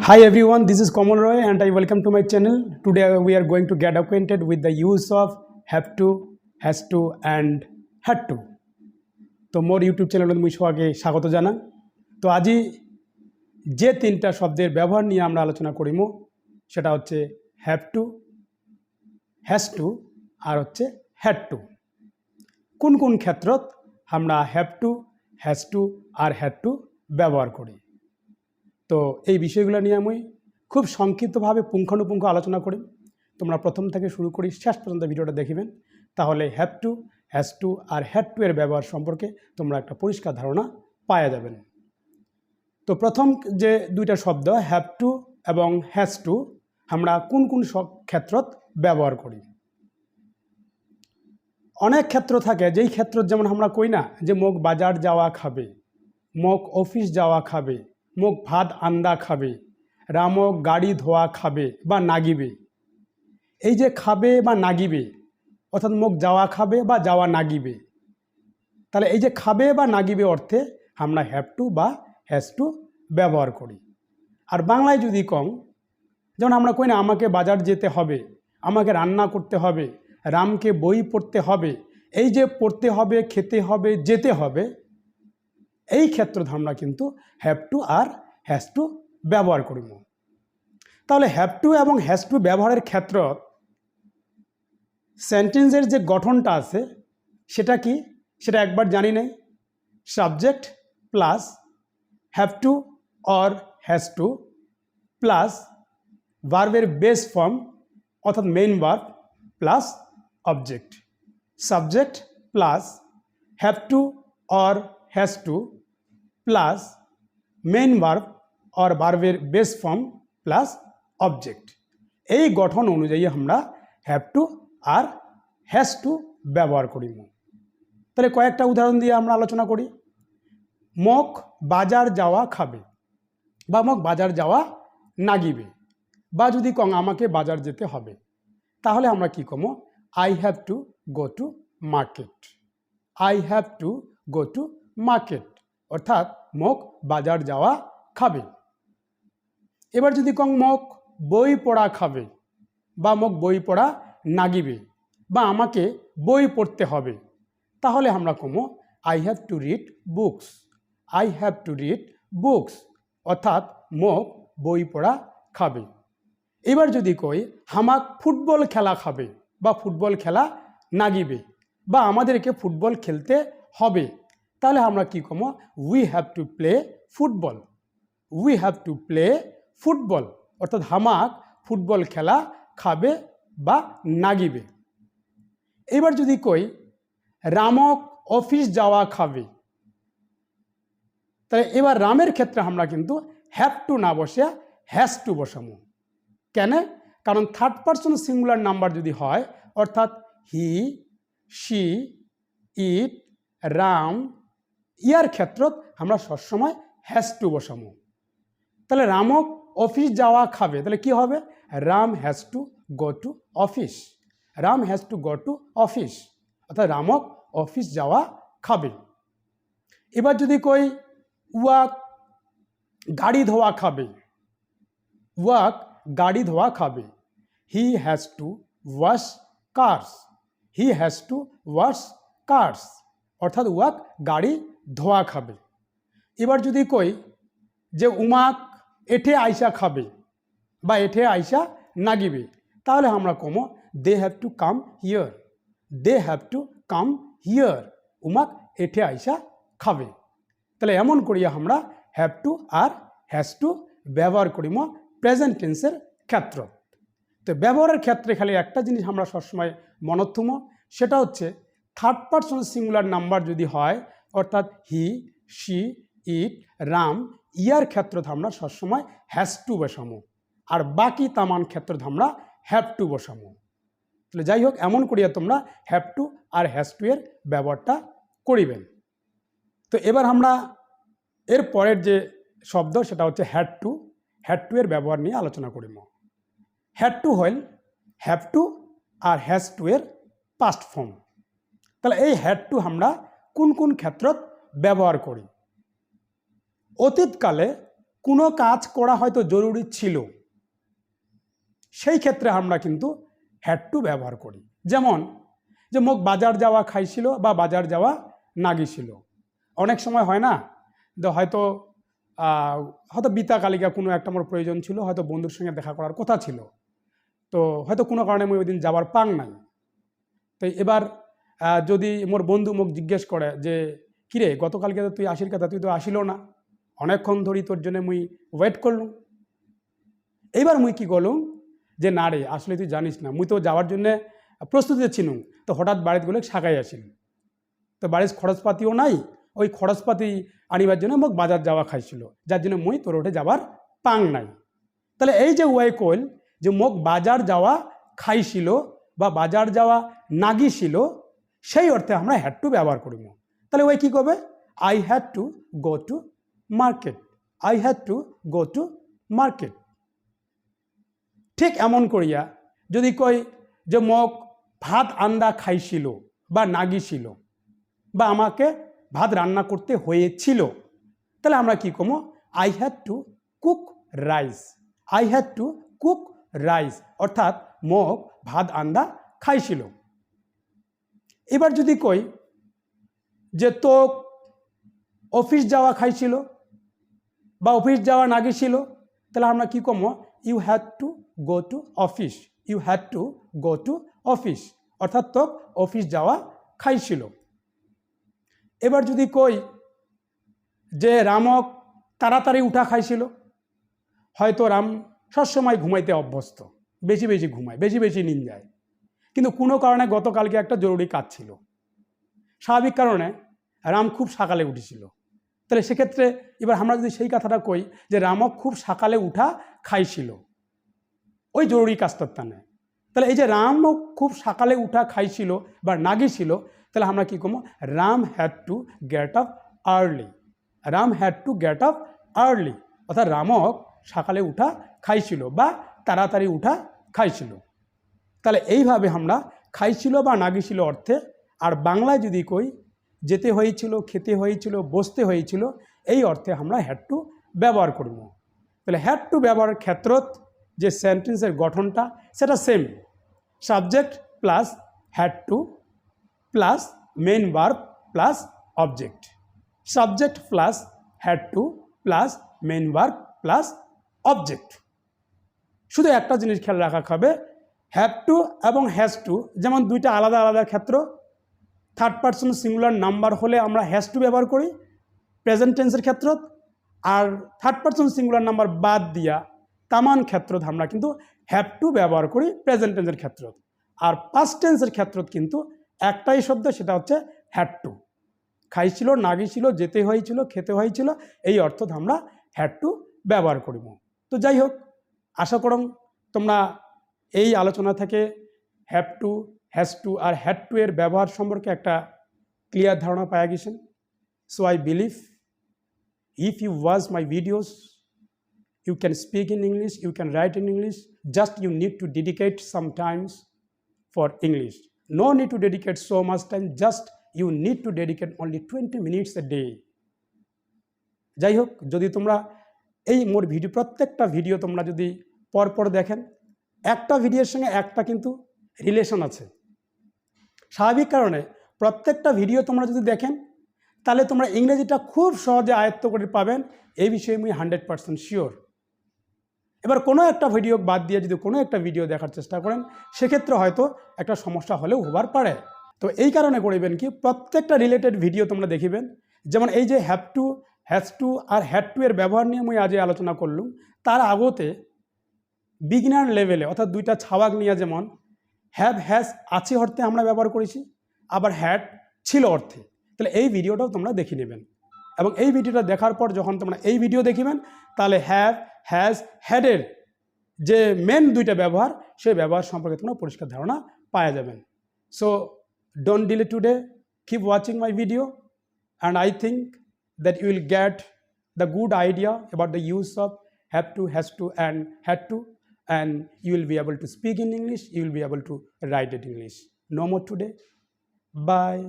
Hi everyone, this is Kamal Roy and I welcome to my channel. Today we are going to get acquainted with the use of have to, has to and had to. তো মোর YouTube চ্যানেলত মুই সবাইকে স্বাগত জানাই। তো আজি যে তিনটা শব্দের ব্যবহার নিয়ে আমরা আলোচনা করিম সেটা হচ্ছে হ্যাভ টু, হ্যাজ টু আর হচ্ছে হ্যাড টু। কোন কোন ক্ষেত্রত আমরা হ্যাভ টু, হ্যাজ টু আর হ্যাড টু ব্যবহার করি। তো এই বিষয়গুলো নিয়ে আমি খুব সংক্ষিপ্তভাবে পুঙ্খানুপুঙ্খ আলোচনা করি। তোমরা প্রথম থেকে শুরু করি শেষ পর্যন্ত ভিডিওটা দেখিবেন, তাহলে হ্যাভ টু, হ্যাজ টু আর হ্যাড টু এর ব্যবহার সম্পর্কে তোমরা একটা পরিষ্কার ধারণা পাওয়া যাবেন। তো প্রথম যে দুইটা শব্দ হ্যাভ টু এবং হ্যাজ টু আমরা কোন কোন সব ক্ষেত্রত ব্যবহার করি। অনেক ক্ষেত্র থাকে যেই ক্ষেত্র যেমন আমরা কই না যে মোক বাজার যাওয়া খাবে, মোক অফিস যাওয়া খাবে, মোক ভাত আন্দা খাবে, রামক গাড়ি ধোয়া খাবে বা নাগিবে। এই যে খাবে বা নাগিবে অর্থাৎ মোক যাওয়া খাবে বা যাওয়া নাগিবে, তাহলে এই যে খাবে বা নাগিবে অর্থে আমরা হ্যাভ টু বা হ্যাজ টু ব্যবহার করি। আর বাংলায় যদি কম, যেমন আমরা কই না আমাকে বাজার যেতে হবে, আমাকে রান্না করতে হবে, রামকে বই পড়তে হবে। এই যে পড়তে হবে, খেতে হবে, যেতে হবে, এই ক্ষেত্রে আমরা কিন্তু হ্যাভ টু আর হ্যাজ টু ব্যবহার করিব। তাহলে হ্যাভ টু এবং হ্যাজ টু ব্যবহারের ক্ষেত্রত সেন্টেন্সের যে গঠনটা আছে সেটা কি, সেটা একবার জানি নাই। Subject plus have to or has to plus ভার্বের বেস ফর্ম অর্থাৎ main verb plus object. Subject plus have to or has to plus main verb or ভার্বের বেস ফর্ম প্লাস অবজেক্ট। এই গঠন অনুযায়ী আমরা হ্যাভ টু আর has to ব্যবহার করিব। তাহলে কয়েকটা উদাহরণ দিয়ে আমরা আলোচনা করি। মোক বাজার যাওয়া খাবে বা মোক বাজার যাওয়া নাগিবে, বা যদি কং আমাকে বাজার যেতে হবে, তাহলে আমরা কি কম I have to go to market. I have to go to market অর্থাৎ মোক বাজার যাওয়া খাবে। এবার যদি কং মোক বই পড়া খাবে বা মোক বই পড়া নাগিবে বা আমাকে বই পড়তে হবে, তাহলে আমরা কমো I have to read books. I have to read books অর্থাৎ মোক বই পড়া খাবে। এবার যদি কই হামাক ফুটবল খেলা খাবে বা ফুটবল খেলা নাগিবে বা আমাদেরকে ফুটবল খেলতে হবে, তাহলে আমরা কি কমো we have to play football. We have to play football অর্থাৎ হামাক ফুটবল খেলা খাবে বা নাগিবে। এবার যদি কই রামক অফিস যাওয়া খাবে, তাহলে এবার রামের ক্ষেত্রে আমরা কিন্তু হ্যাভ টু না বসে হ্যাজ টু বসাবো। কেন? কারণ থার্ড পারসন সিঙ্গুলার নাম্বার যদি হয় অর্থাৎ হি, শি, ইট, রাম, ইয়ার ক্ষেত্রত আমরা সবসময় হ্যাজ টু বসাবো। তাহলে রামক অফিস যাওয়া খাবে, তাহলে কি হবে Ram has to go to office. Ram has to go to office অর্থাৎ রামক অফিস যাওয়া খাবে। এবার যদি কই ওয়াক গাড়ি ধোয়া খাবে, ওয়াক গাড়ি ধোয়া খাবে, he has to wash cars. He has to wash cars অর্থাৎ ওয়াক গাড়ি ধোয়া খাবে। এবার যদি কই যে উমাক এঠে আইসা খাবে বা এঠে আইসা নাগিবে, তাহলে আমরা কমো they have to come here. They have to come here উমাক এঠে আইসা খাবে। তাহলে এমন করিয়া আমরা হ্যাভ টু আর হ্যাজ টু ব্যবহার করিম প্রেজেন্ট টেন্সের ক্ষেত্র। তো ব্যবহারের ক্ষেত্রে খালি একটা জিনিস আমরা সবসময় মনত থুমো, সেটা হচ্ছে থার্ড পারসন সিঙ্গুলার নাম্বার যদি হয় অর্থাৎ হি, শি, ইট, রাম, ইয়ার ক্ষেত্রত আমরা সবসময় হ্যাজ টু বসামো আর বাকি তামান ক্ষেত্রত আমরা হ্যাভ টু বসামো। তাহলে যাই হোক এমন করিয়া তোমরা হ্যাভ টু আর হ্যাজ টু এর ব্যবহারটা করিবেন। তো এবার আমরা এর পরের যে শব্দ সেটা হচ্ছে হ্যাড টু। হ্যাড টু এর ব্যবহার নিয়ে আলোচনা করিব। হ্যাড টু হইল হ্যাভ টু আর হ্যাজ টু এর পাস্ট ফর্ম। তাহলে এই হ্যাড টু আমরা কোন কোন ক্ষেত্রত ব্যবহার করি। অতীতকালে কোনো কাজ করা হয়তো জরুরি ছিল, সেই ক্ষেত্রে আমরা কিন্তু হ্যাড টু ব্যবহার করি। যেমন যে মোক বাজার যাওয়া খাইছিল বা বাজার যাওয়া নাগিছিল। অনেক সময় হয় না, হয়তো হয়তো বিতা কালিকা কোনো একটা আমার প্রয়োজন ছিল, হয়তো বন্ধুর সঙ্গে দেখা করার কথা ছিল, তো হয়তো কোনো কারণে আমি ওই দিন যাওয়ার পাং নাই। তো এবার যদি মোর বন্ধু মোক জিজ্ঞেস করে যে কিরে গতকালকে তো তুই আসির কথা, তুই তো আসিল না, অনেকক্ষণ ধরি তোর জন্য মুই ওয়েট করলুম। এইবার মুই কি করলুম যে না রে, আসলে তুই জানিস না, মুই তো যাওয়ার জন্য প্রস্তুতি ছিলুম, তো হঠাৎ বাড়িতে গেলে শাখাই আসিল, তো বাড়ির খরচপাতিও নাই, ওই খরচপাতি আনিবার জন্য মোক বাজার যাওয়া খাইছিল, যার জন্য মুই তোর ওঠে যাবার পাং নাই। তাহলে এই যে ওয়াই কইল যে মোক বাজার যাওয়া খাইছিল বা বাজার যাওয়া নাগিছিল, সেই অর্থে আমরা হ্যাড টু ব্যবহার করিব। তাহলে ওই কি করবে, I had to go to market, I had to go to market. ঠিক এমন করিয়া যদি কই যে মোক ভাত আন্দা খাইছিল বা নাগিছিল বা আমাকে ভাত রান্না করতে হয়েছিল, তাহলে আমরা কি কমো, I had to cook rice, I had to cook rice, অর্থাৎ মোক ভাত আন্দা খাইছিল। এবার যদি কই যে তো অফিস যাওয়া খাইছিল বা অফিস যাওয়া নাগিছিল, তাহলে আমরা কি কমো, you had to go to office, you had to go to office, অর্থাৎ তো অফিস যাওয়া খাইছিল। এবার যদি কই যে রামক তাড়াতাড়ি উঠা খাইছিল, হয়তো রাম সবসময় ঘুমাইতে অভ্যস্ত, বেশি বেশি ঘুমায়, বেশি বেশি নিন যায়, কিন্তু কোনো কারণে গতকালকে একটা জরুরি কাজ ছিল, স্বাভাবিক কারণে রাম খুব সকালে উঠেছিল। তাহলে সেক্ষেত্রে এবার আমরা যদি সেই কথাটা কই যে রামক খুব সকালে উঠা খাইছিল, ওই জরুরি কাজটার টানে, তাহলে এই যে রামও খুব সকালে উঠা খাইছিল বা নাগিছিল, তাহলে আমরা কি করবো, Ram had to get up early, Ram had to get up early, অর্থাৎ রামক সকালে উঠা খাইছিল বা তাড়াতাড়ি উঠা খাইছিল। তাহলে এইভাবে আমরা খাইছিল বা নাগিছিল অর্থে, আর বাংলায় যদি কই যেতে হয়েছিল, খেতে হয়েছিল, বসতে হয়েছিল, এই অর্থে আমরা হ্যাড টু ব্যবহার করব। তাহলে হ্যাড টু ব্যবহারের ক্ষেত্রত যে সেন্টেন্সের গঠনটা সেটা same, subject plus had to plus main verb plus object, subject plus had to plus main verb plus object. শুধু একটা জিনিস খেয়াল রাখা হবে, হ্যাভ টু এবং হ্যাজ টু যেমন দুইটা আলাদা আলাদা ক্ষেত্র, থার্ড পারসন সিঙ্গুলার নাম্বার হলে আমরা হ্যাজ টু ব্যবহার করি প্রেজেন্ট টেন্সের ক্ষেত্রত, আর থার্ড পারসন সিঙ্গুলার নাম্বার বাদ দিয়া তামান ক্ষেত্রত আমরা কিন্তু হ্যাভ টু ব্যবহার করি প্রেজেন্ট টেন্সের ক্ষেত্রত। আর পাস্ট টেন্সের ক্ষেত্রত কিন্তু একটাই শব্দ, সেটা হচ্ছে হ্যাড টু, খাইছিল, নাগিছিল, যেতে হয়েছিল, খেতে হয়েছিল, এই অর্থত আমরা হ্যাড টু ব্যবহার করিব। তো যাই হোক, আশা করম তোমরা এই আলোচনা থেকে হ্যাভ টু, হ্যাজ টু আর হ্যাড টু এর ব্যবহার সম্পর্কে একটা ক্লিয়ার ধারণা পাওয়া গেছেন। So I believe if you watch my videos, you can speak in English, you can write in English, just you need to dedicate some times for English. No need to dedicate so much time, just you need to dedicate only 20 minutes a day. যাই হোক, যদি তোমরা এই more video, প্রত্যেকটা video তোমরা যদি পরপর দেখেন, একটা ভিডিওর সঙ্গে একটা কিন্তু রিলেশন আছে। স্বাভাবিক কারণে প্রত্যেকটা ভিডিও তোমরা যদি দেখেন, তাহলে তোমরা ইংরেজিটা খুব সহজে আয়ত্ত করে পাবেন, এই বিষয়ে আমি 100% শিওর। এবার কোনো একটা ভিডিও বাদ দিয়ে যদি কোনো একটা ভিডিও দেখার চেষ্টা করেন, সেক্ষেত্রে হয়তো একটা সমস্যা হলেও হবার পারে। তো এই কারণে করবেন কি, প্রত্যেকটা রিলেটেড ভিডিও তোমরা দেখিবেন। যেমন এই যে হ্যাভ টু, হ্যাজ টু আর হ্যাড টু এর ব্যবহার নিয়ে আমি আজ আলোচনা করলাম, তার আগতে বিগিনার লেভেলে অর্থাৎ দুইটা ছাওয়াক নিয়ে, যেমন হ্যাভ হ্যাজ আছে অর্থে আমরা ব্যবহার করেছি, আবার হ্যাড ছিল অর্থে। তাহলে এই ভিডিওটাও তোমরা দেখে নেবেন, এবং এই ভিডিওটা দেখার পর যখন তোমরা এই ভিডিও দেখিবেন, তাহলে হ্যাভ, হ্যাজ, হ্যাডের যে মেন দুইটা ব্যবহার, সেই ব্যবহার সম্পর্কে তোমরা পরিষ্কার ধারণা পাওয়া যাবেন। So don't delay today, keep watching my video, and I think that you will get the good idea about the use of have to, has to and had to, and you will be able to speak in English, you will be able to write it in English. No more today. Bye.